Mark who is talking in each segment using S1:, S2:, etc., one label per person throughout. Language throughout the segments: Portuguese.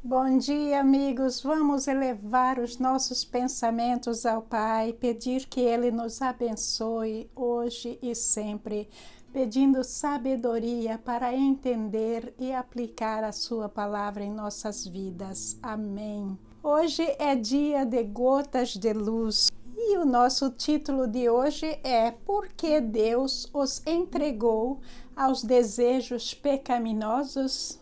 S1: Bom dia, amigos. Vamos elevar os nossos pensamentos ao Pai, pedir que Ele nos abençoe hoje e sempre, pedindo sabedoria para entender e aplicar a Sua palavra em nossas vidas. Amém. Hoje é dia de gotas de luz. E o nosso título de hoje é Por que Deus os entregou aos desejos pecaminosos?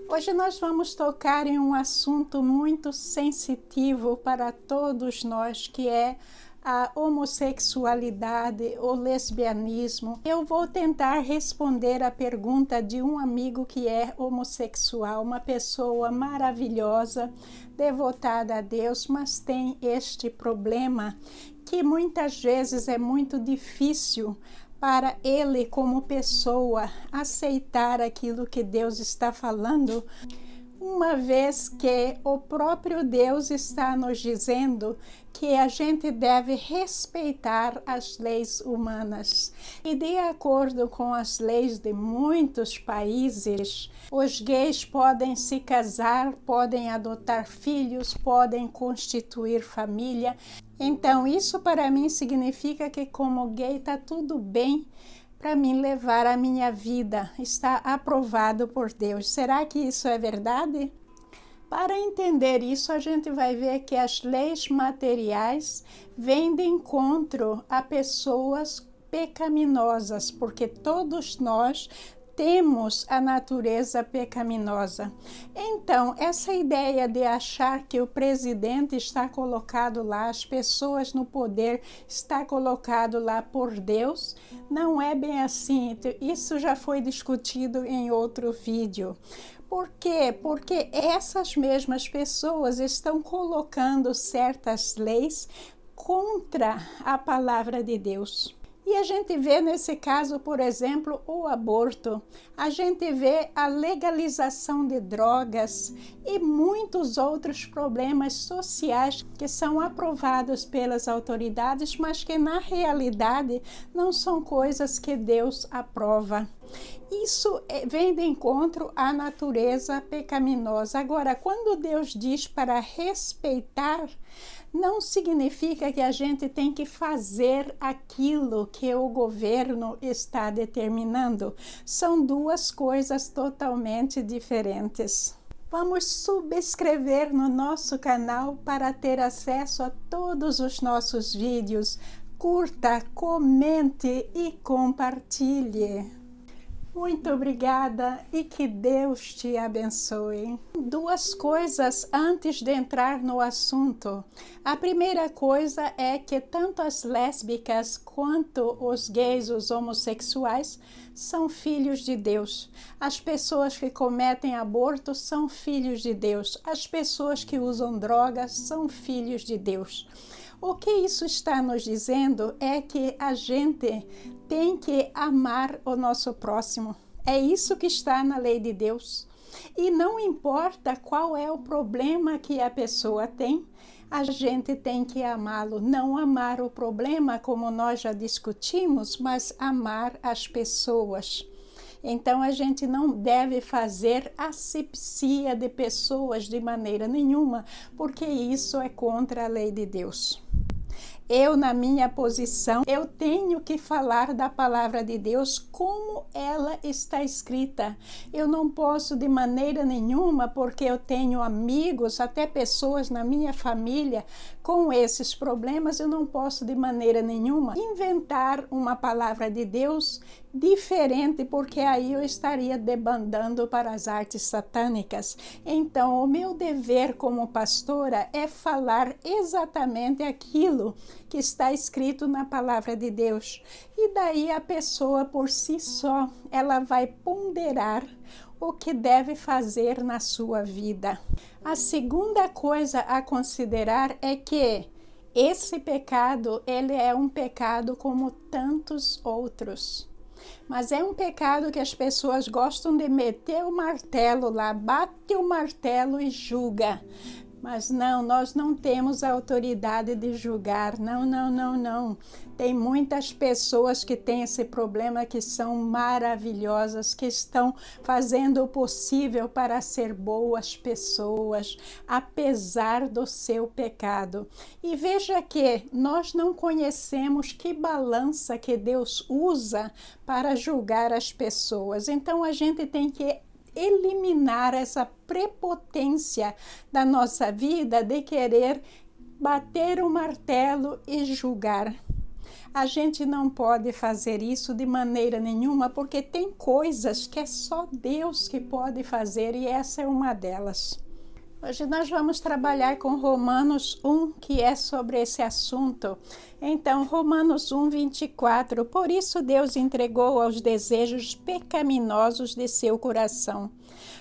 S1: Hoje nós vamos tocar em um assunto muito sensitivo para todos nós, que é a homossexualidade ou lesbianismo. Eu vou tentar responder a pergunta de um amigo que é homossexual, uma pessoa maravilhosa, devotada a Deus, mas tem este problema que muitas vezes é muito difícil para ele, como pessoa, aceitar aquilo que Deus está falando, uma vez que o próprio Deus está nos dizendo que a gente deve respeitar as leis humanas. E de acordo com as leis de muitos países, os gays podem se casar, podem adotar filhos, podem constituir família. Então, isso para mim significa que como gay está tudo bem para mim levar a minha vida, está aprovado por Deus. Será que isso é verdade? Para entender isso, a gente vai ver que as leis materiais vêm de encontro a pessoas pecaminosas, porque todos nós temos a natureza pecaminosa. Então, essa ideia de achar que o presidente está colocado lá, as pessoas no poder está colocado lá por Deus, não é bem assim. Isso já foi discutido em outro vídeo. Por quê? Porque essas mesmas pessoas estão colocando certas leis contra a palavra de Deus. E a gente vê nesse caso, por exemplo, o aborto, a gente vê a legalização de drogas e muitos outros problemas sociais que são aprovados pelas autoridades, mas que na realidade não são coisas que Deus aprova. Isso vem de encontro à natureza pecaminosa. Agora, quando Deus diz para respeitar, não significa que a gente tem que fazer aquilo que o governo está determinando. São duas coisas totalmente diferentes. Vamos subscrever no nosso canal para ter acesso a todos os nossos vídeos. Curta, comente e compartilhe. Muito obrigada e que Deus te abençoe. Duas coisas antes de entrar no assunto. A primeira coisa é que tanto as lésbicas quanto os gays, os homossexuais, são filhos de Deus. As pessoas que cometem aborto são filhos de Deus. As pessoas que usam drogas são filhos de Deus. O que isso está nos dizendo é que a gente tem que amar o nosso próximo. É isso que está na lei de Deus. E não importa qual é o problema que a pessoa tem, a gente tem que amá-lo. Não amar o problema, como nós já discutimos, mas amar as pessoas. Então, a gente não deve fazer asepsia de pessoas de maneira nenhuma, porque isso é contra a lei de Deus. Eu, na minha posição, eu tenho que falar da palavra de Deus como ela está escrita. Eu não posso de maneira nenhuma, porque eu tenho amigos, até pessoas na minha família com esses problemas, eu não posso de maneira nenhuma inventar uma palavra de Deus diferente, porque aí eu estaria debandando para as artes satânicas. Então, o meu dever como pastora é falar exatamente aquilo que está escrito na palavra de Deus. E daí a pessoa por si só, ela vai ponderar o que deve fazer na sua vida. A segunda coisa a considerar é que esse pecado, ele é um pecado como tantos outros. Mas é um pecado que as pessoas gostam de meter o martelo lá, bate o martelo e julga. Mas não, nós não temos a autoridade de julgar. Não, não, não, não. Tem muitas pessoas que têm esse problema, que são maravilhosas, que estão fazendo o possível para ser boas pessoas, apesar do seu pecado. E veja que nós não conhecemos que balança que Deus usa para julgar as pessoas. Então a gente tem que eliminar essa prepotência da nossa vida de querer bater o martelo e julgar. A gente não pode fazer isso de maneira nenhuma, porque tem coisas que é só Deus que pode fazer, e essa é uma delas. Hoje nós vamos trabalhar com Romanos 1, que é sobre esse assunto. Então, Romanos 1, 24. Por isso Deus entregou aos desejos pecaminosos de seu coração.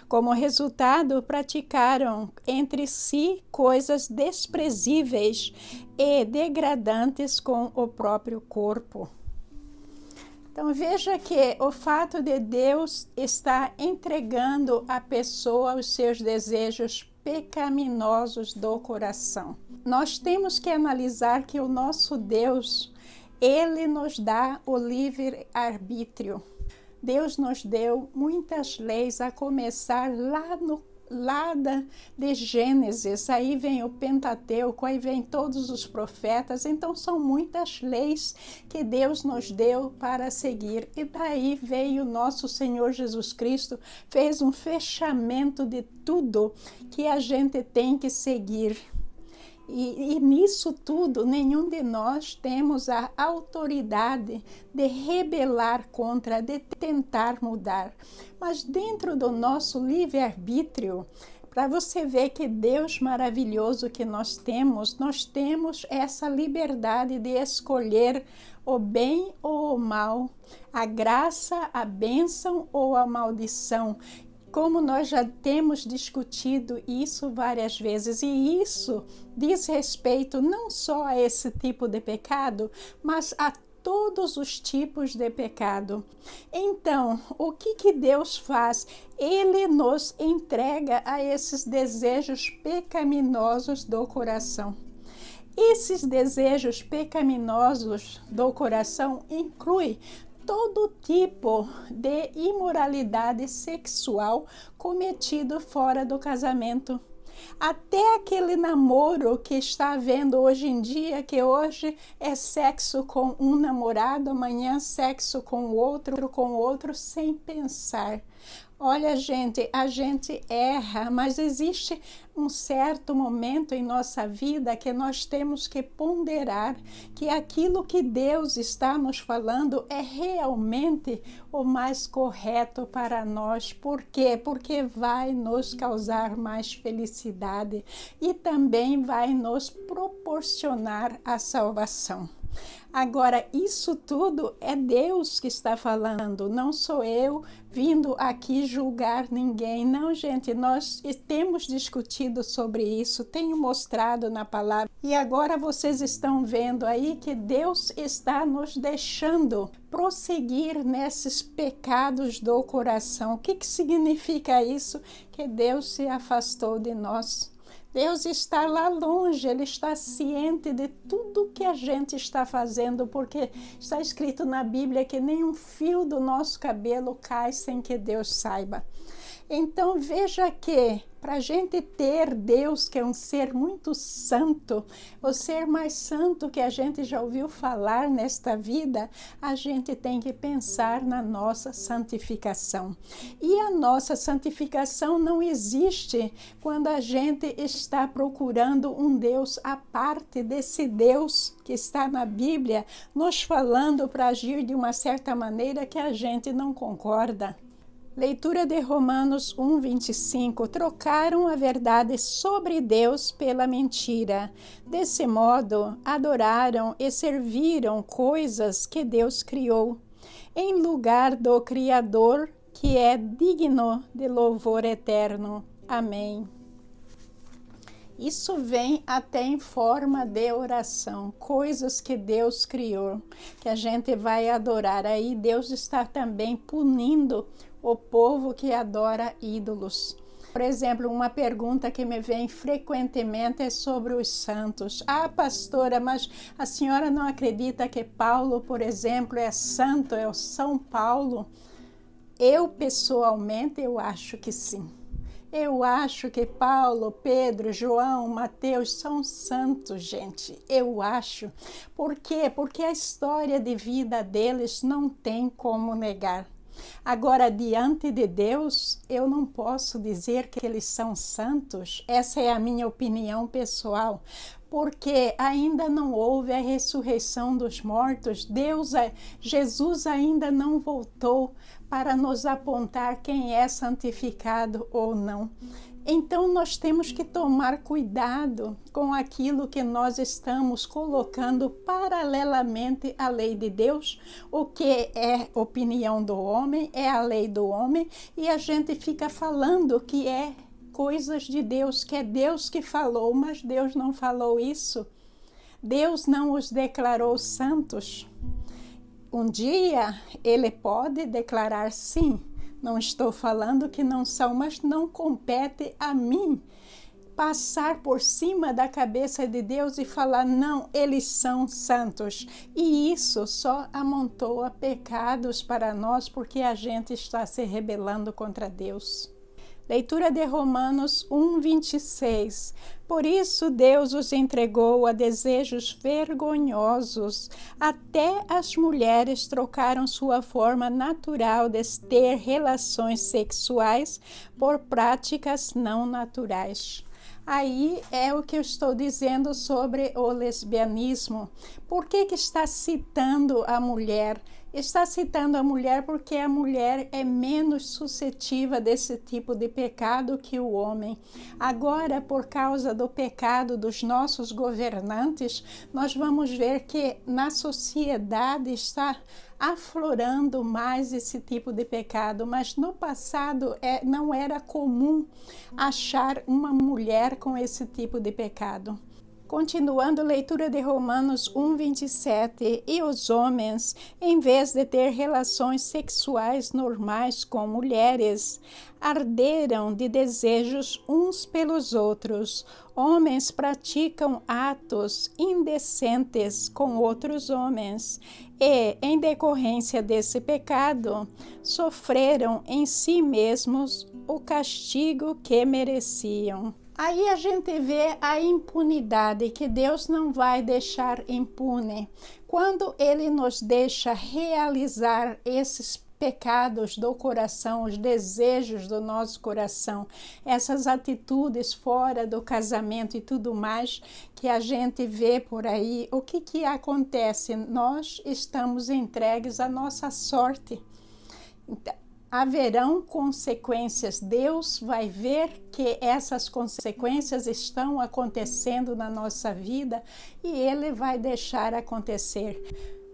S1: Como resultado, praticaram entre si coisas desprezíveis e degradantes com o próprio corpo. Então veja que o fato de Deus estar entregando à pessoa os seus desejos pecaminosos do coração. Nós temos que analisar que o nosso Deus, Ele nos dá o livre-arbítrio. Deus nos deu muitas leis, a começar lá de Gênesis, aí vem o Pentateuco, aí vem todos os profetas. Então são muitas leis que Deus nos deu para seguir, e daí veio nosso Senhor Jesus Cristo, fez um fechamento de tudo que a gente tem que seguir. E nisso tudo, nenhum de nós temos a autoridade de rebelar contra, de tentar mudar. Mas dentro do nosso livre-arbítrio, para você ver que Deus maravilhoso que nós temos essa liberdade de escolher o bem ou o mal, a graça, a bênção ou a maldição. Como nós já temos discutido isso várias vezes, e isso diz respeito não só a esse tipo de pecado, mas a todos os tipos de pecado. Então, o que Deus faz? Ele nos entrega a esses desejos pecaminosos do coração. Esses desejos pecaminosos do coração incluem todo tipo de imoralidade sexual cometido fora do casamento. Até aquele namoro que está havendo hoje em dia, que hoje é sexo com um namorado, amanhã sexo com outro, sem pensar. Olha, gente, a gente erra, mas existe um certo momento em nossa vida que nós temos que ponderar que aquilo que Deus está nos falando é realmente o mais correto para nós. Por quê? Porque vai nos causar mais felicidade e também vai nos proporcionar a salvação. Agora, isso tudo é Deus que está falando, não sou eu vindo aqui julgar ninguém. Não, gente, nós temos discutido sobre isso, tenho mostrado na palavra. E agora vocês estão vendo aí que Deus está nos deixando prosseguir nesses pecados do coração. O que significa isso? Que Deus se afastou de nós. Deus está lá longe, Ele está ciente de tudo que a gente está fazendo, porque está escrito na Bíblia que nenhum fio do nosso cabelo cai sem que Deus saiba. Então veja que para a gente ter Deus, que é um ser muito santo, o ser mais santo que a gente já ouviu falar nesta vida, a gente tem que pensar na nossa santificação. E a nossa santificação não existe quando a gente está procurando um Deus à parte desse Deus que está na Bíblia, nos falando para agir de uma certa maneira que a gente não concorda. Leitura de Romanos 1, 25. Trocaram a verdade sobre Deus pela mentira. Desse modo, adoraram e serviram coisas que Deus criou, em lugar do Criador, que é digno de louvor eterno. Amém. Isso vem até em forma de oração, coisas que Deus criou, que a gente vai adorar. Aí Deus está também punindo o povo que adora ídolos. Por exemplo, uma pergunta que me vem frequentemente é sobre os santos. Ah, pastora, mas a senhora não acredita que Paulo, por exemplo, é santo, é o São Paulo? Eu, pessoalmente, eu acho que sim. Eu acho que Paulo, Pedro, João, Mateus são santos, gente. Eu acho. Por quê? Porque a história de vida deles não tem como negar. Agora, diante de Deus, eu não posso dizer que eles são santos. Essa é a minha opinião pessoal, porque ainda não houve a ressurreição dos mortos. Jesus ainda não voltou para nos apontar quem é santificado ou não. Então, nós temos que tomar cuidado com aquilo que nós estamos colocando paralelamente à lei de Deus. O que é opinião do homem, é a lei do homem, e a gente fica falando que é coisas de Deus, que é Deus que falou, mas Deus não falou isso. Deus não os declarou santos. Um dia, ele pode declarar sim. Não estou falando que não são, mas não compete a mim passar por cima da cabeça de Deus e falar, não, eles são santos. E isso só amontoa pecados para nós, porque a gente está se rebelando contra Deus. Leitura de Romanos 1:26. Por isso Deus os entregou a desejos vergonhosos. Até as mulheres trocaram sua forma natural de ter relações sexuais por práticas não naturais. Aí é o que eu estou dizendo sobre o lesbianismo. Por que está citando a mulher? Está citando a mulher porque a mulher é menos suscetível desse tipo de pecado que o homem. Agora, por causa do pecado dos nossos governantes, nós vamos ver que na sociedade está aflorando mais esse tipo de pecado, mas no passado não era comum achar uma mulher com esse tipo de pecado. Continuando a leitura de Romanos 1:27, e os homens, em vez de ter relações sexuais normais com mulheres, arderam de desejos uns pelos outros. Homens praticam atos indecentes com outros homens e, em decorrência desse pecado, sofreram em si mesmos o castigo que mereciam. Aí a gente vê a impunidade, que Deus não vai deixar impune. Quando Ele nos deixa realizar esses pecados do coração, os desejos do nosso coração, essas atitudes fora do casamento e tudo mais que a gente vê por aí, o que acontece? Nós estamos entregues à nossa sorte. Então, haverão consequências. Deus vai ver que essas consequências estão acontecendo na nossa vida e Ele vai deixar acontecer.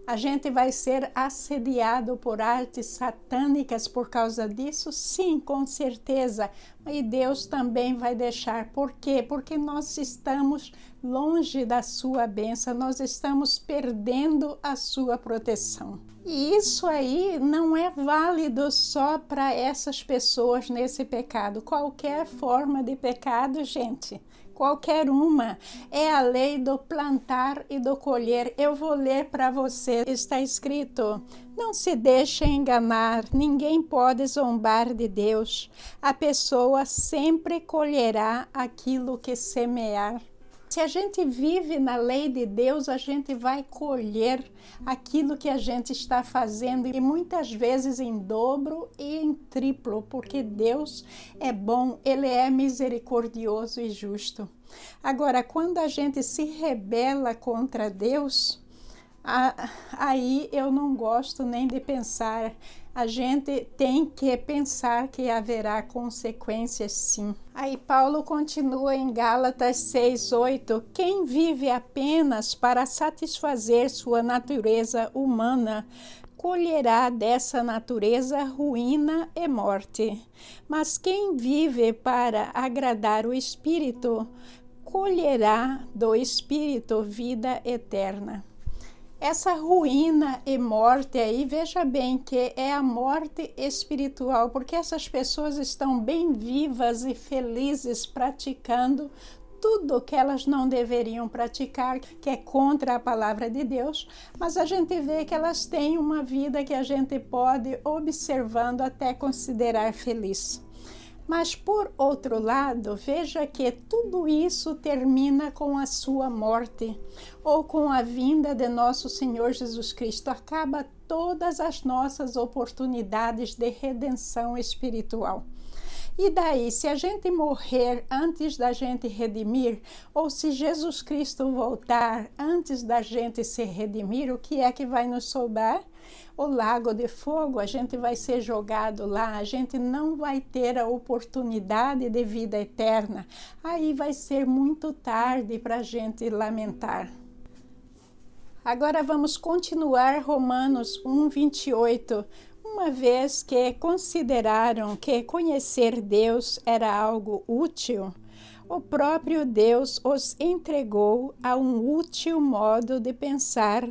S1: A gente vai ser assediado por artes satânicas por causa disso? Sim, com certeza. E Deus também vai deixar. Por quê? Porque nós estamos longe da sua bênção, nós estamos perdendo a sua proteção. E isso aí não é válido só para essas pessoas nesse pecado. Qualquer forma de pecado, gente, qualquer uma, é a lei do plantar e do colher. Eu vou ler para você. Está escrito: não se deixe enganar, ninguém pode zombar de Deus. A pessoa sempre colherá aquilo que semear. Se a gente vive na lei de Deus, a gente vai colher aquilo que a gente está fazendo, e muitas vezes em dobro e em triplo, porque Deus é bom, Ele é misericordioso e justo. Agora, quando a gente se rebela contra Deus, aí eu não gosto nem de pensar. A gente tem que pensar que haverá consequências, sim. Aí Paulo continua em Gálatas 6:8. Quem vive apenas para satisfazer sua natureza humana colherá dessa natureza ruína e morte. Mas quem vive para agradar o Espírito colherá do Espírito vida eterna. Essa ruína e morte aí, veja bem que é a morte espiritual, porque essas pessoas estão bem vivas e felizes praticando tudo que elas não deveriam praticar, que é contra a palavra de Deus, mas a gente vê que elas têm uma vida que a gente pode, observando, até considerar feliz. Mas, por outro lado, veja que tudo isso termina com a sua morte, ou com a vinda de nosso Senhor Jesus Cristo. Acaba todas as nossas oportunidades de redenção espiritual. E daí, se a gente morrer antes da gente redimir, ou se Jesus Cristo voltar antes da gente se redimir, o que é que vai nos sobrar? O lago de fogo, a gente vai ser jogado lá, a gente não vai ter a oportunidade de vida eterna. Aí vai ser muito tarde para a gente lamentar. Agora vamos continuar Romanos 1:28. Uma vez que consideraram que conhecer Deus era algo útil, o próprio Deus os entregou a um útil modo de pensar,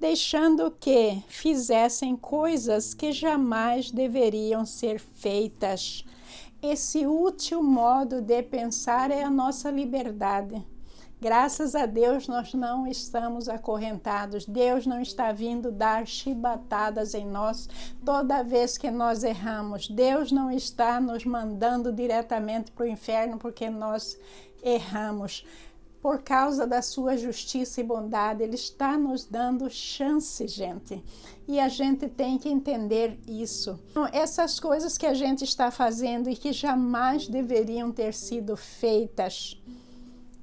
S1: deixando que fizessem coisas que jamais deveriam ser feitas. Esse útil modo de pensar é a nossa liberdade. Graças a Deus nós não estamos acorrentados. Deus não está vindo dar chibatadas em nós toda vez que nós erramos. Deus não está nos mandando diretamente para o inferno porque nós erramos. Por causa da sua justiça e bondade, Ele está nos dando chance, gente. E a gente tem que entender isso. Então, essas coisas que a gente está fazendo e que jamais deveriam ter sido feitas,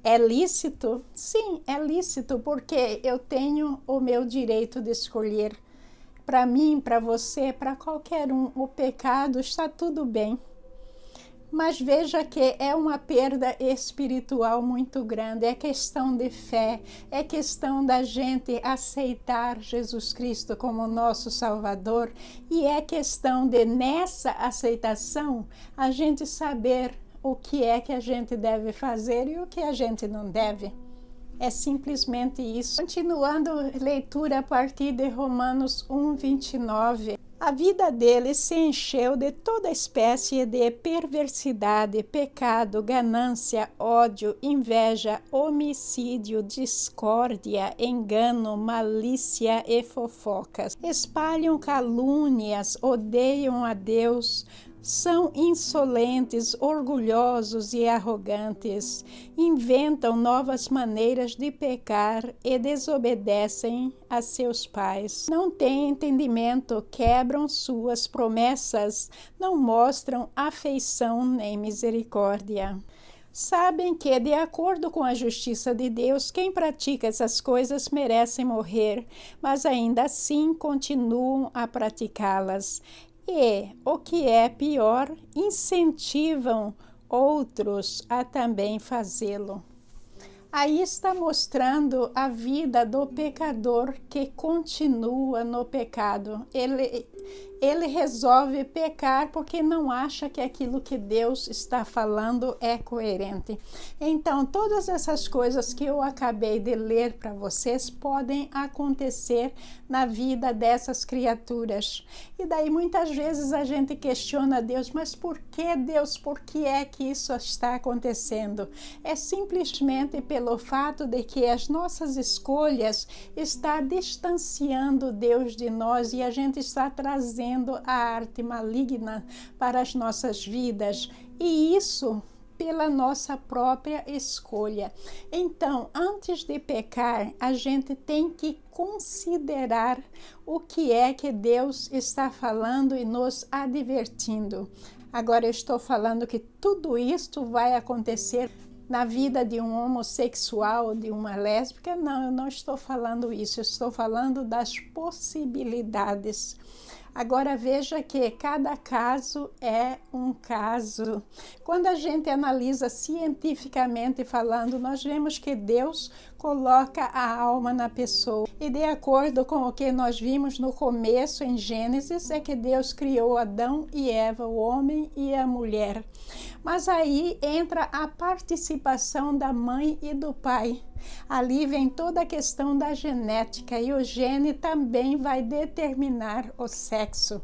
S1: é lícito? Sim, é lícito, porque eu tenho o meu direito de escolher. Para mim, para você, para qualquer um, o pecado está tudo bem. Mas veja que é uma perda espiritual muito grande, é questão de fé, é questão da gente aceitar Jesus Cristo como nosso Salvador, e é questão de, nessa aceitação, a gente saber o que é que a gente deve fazer e o que a gente não deve. É simplesmente isso. Continuando leitura a partir de Romanos 1:29. A vida deles se encheu de toda espécie de perversidade, pecado, ganância, ódio, inveja, homicídio, discórdia, engano, malícia e fofocas. Espalham calúnias, odeiam a Deus, são insolentes, orgulhosos e arrogantes, inventam novas maneiras de pecar e desobedecem a seus pais. Não têm entendimento, quebram suas promessas, não mostram afeição nem misericórdia. Sabem que, de acordo com a justiça de Deus, quem pratica essas coisas merece morrer, mas ainda assim continuam a praticá-las. E, o que é pior, incentivam outros a também fazê-lo. Aí está mostrando a vida do pecador que continua no pecado. Ele resolve pecar porque não acha que aquilo que Deus está falando é coerente. Então, todas essas coisas que eu acabei de ler para vocês podem acontecer na vida dessas criaturas. E daí muitas vezes a gente questiona Deus, mas por que Deus? Por que é que isso está acontecendo? É simplesmente pelo fato de que as nossas escolhas estão distanciando Deus de nós e a gente está trazendo a arte maligna para as nossas vidas, e isso pela nossa própria escolha. Então, antes de pecar, a gente tem que considerar o que é que Deus está falando e nos advertindo. Agora, eu estou falando que tudo isto vai acontecer na vida de um homossexual, de uma lésbica. Não, eu não estou falando isso, eu estou falando das possibilidades. Agora veja que cada caso é um caso. Quando a gente analisa cientificamente falando, nós vemos que Deus coloca a alma na pessoa. E de acordo com o que nós vimos no começo em Gênesis, é que Deus criou Adão e Eva, o homem e a mulher. Mas aí entra a participação da mãe e do pai. Ali vem toda a questão da genética e o gene também vai determinar o sexo.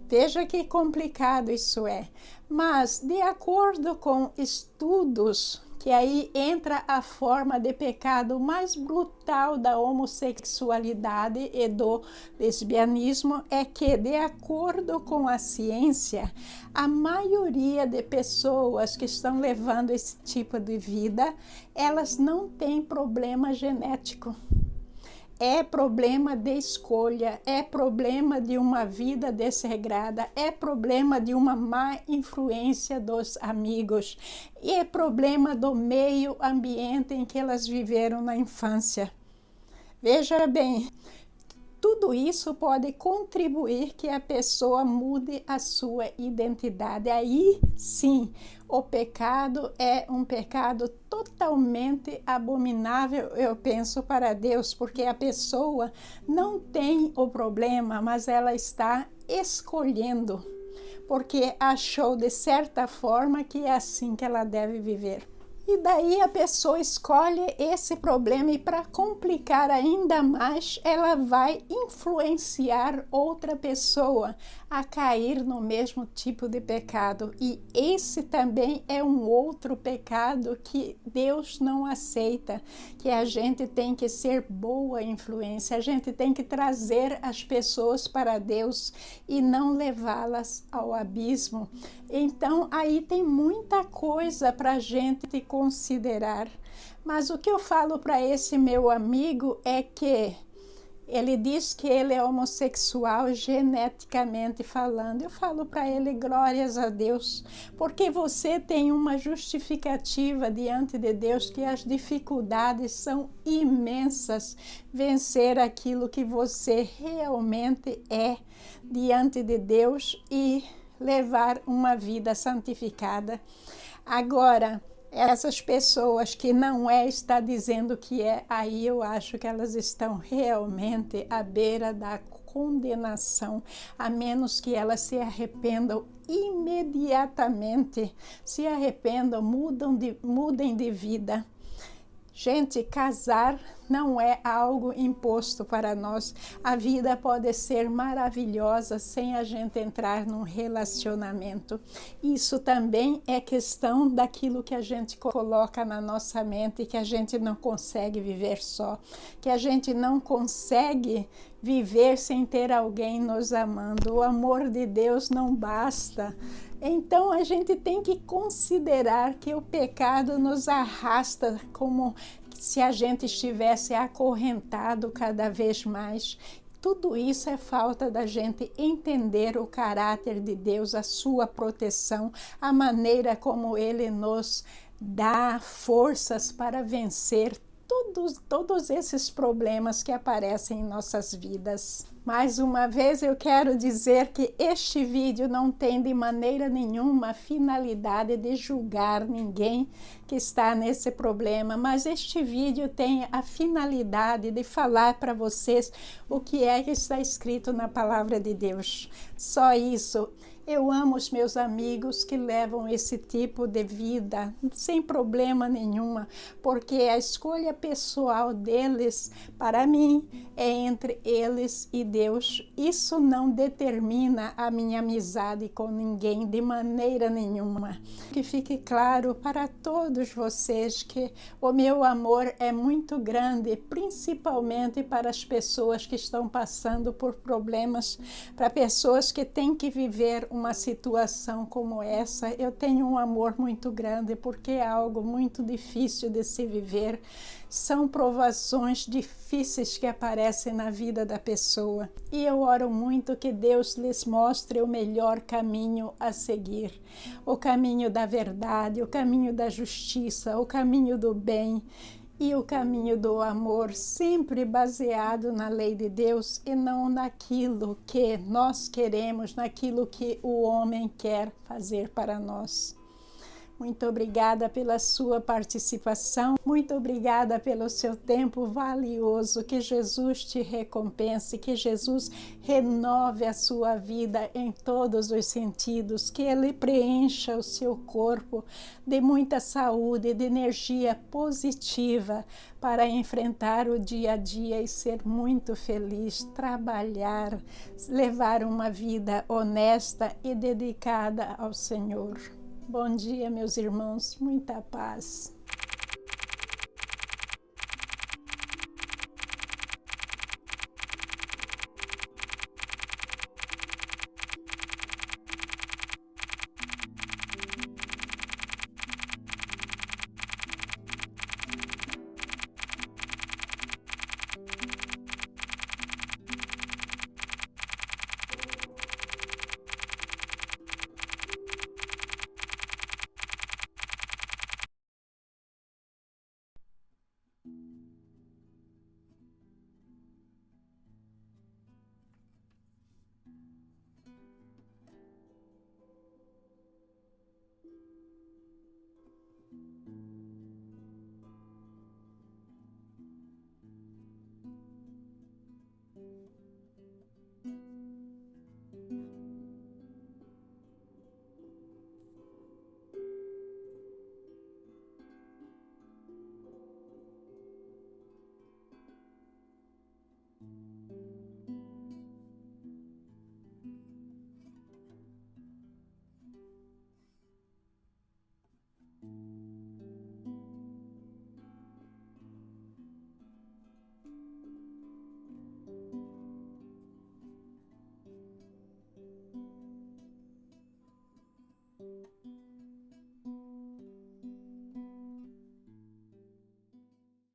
S1: Veja que complicado isso é. Mas, de acordo com estudos, que aí entra a forma de pecado mais brutal da homossexualidade e do lesbianismo, é que, de acordo com a ciência, a maioria de pessoas que estão levando esse tipo de vida, elas não têm problema genético. É problema de escolha, é problema de uma vida desregrada, é problema de uma má influência dos amigos, e é problema do meio ambiente em que elas viveram na infância. Veja bem, tudo isso pode contribuir que a pessoa mude a sua identidade. Aí sim, o pecado é um pecado totalmente abominável, eu penso, para Deus, porque a pessoa não tem o problema, mas ela está escolhendo, porque achou de certa forma que é assim que ela deve viver. E daí a pessoa escolhe esse problema e, para complicar ainda mais, ela vai influenciar outra pessoa a cair no mesmo tipo de pecado. E esse também é um outro pecado que Deus não aceita, que a gente tem que ser boa influência, a gente tem que trazer as pessoas para Deus e não levá-las ao abismo. Então, aí tem muita coisa para a gente considerar. Mas o que eu falo para esse meu amigo é que ele diz que ele é homossexual geneticamente falando. Eu falo para ele, glórias a Deus, porque você tem uma justificativa diante de Deus que as dificuldades são imensas. Vencer aquilo que você realmente é diante de Deus e levar uma vida santificada. Agora, essas pessoas que não está dizendo que é, aí eu acho que elas estão realmente à beira da condenação, a menos que elas se arrependam imediatamente, se arrependam, mudem de vida. Gente, casar não é algo imposto para nós. A vida pode ser maravilhosa sem a gente entrar num relacionamento. Isso também é questão daquilo que a gente coloca na nossa mente, que a gente não consegue viver só, que a gente não consegue viver sem ter alguém nos amando. O amor de Deus não basta. Então a gente tem que considerar que o pecado nos arrasta como se a gente estivesse acorrentado cada vez mais. Tudo isso é falta da gente entender o caráter de Deus, a sua proteção, a maneira como Ele nos dá forças para vencer todos esses problemas que aparecem em nossas vidas. Mais uma vez eu quero dizer que este vídeo não tem de maneira nenhuma a finalidade de julgar ninguém que está nesse problema, mas este vídeo tem a finalidade de falar para vocês o que é que está escrito na palavra de Deus. Só isso. Eu amo os meus amigos que levam esse tipo de vida sem problema nenhuma, porque a escolha pessoal deles, para mim, é entre eles e Deus. Isso não determina a minha amizade com ninguém de maneira nenhuma. Que fique claro para todos vocês que o meu amor é muito grande, principalmente para as pessoas que estão passando por problemas, para pessoas que têm que viver uma situação como essa. Eu tenho um amor muito grande, porque é algo muito difícil de se viver. São provações difíceis que aparecem na vida da pessoa. E eu oro muito que Deus lhes mostre o melhor caminho a seguir. O caminho da verdade, o caminho da justiça, o caminho do bem e o caminho do amor, sempre baseado na lei de Deus e não naquilo que nós queremos, naquilo que o homem quer fazer para nós. Muito obrigada pela sua participação, muito obrigada pelo seu tempo valioso. Que Jesus te recompense, que Jesus renove a sua vida em todos os sentidos, que Ele preencha o seu corpo de muita saúde, de energia positiva para enfrentar o dia a dia e ser muito feliz, trabalhar, levar uma vida honesta e dedicada ao Senhor. Bom dia, meus irmãos, muita paz.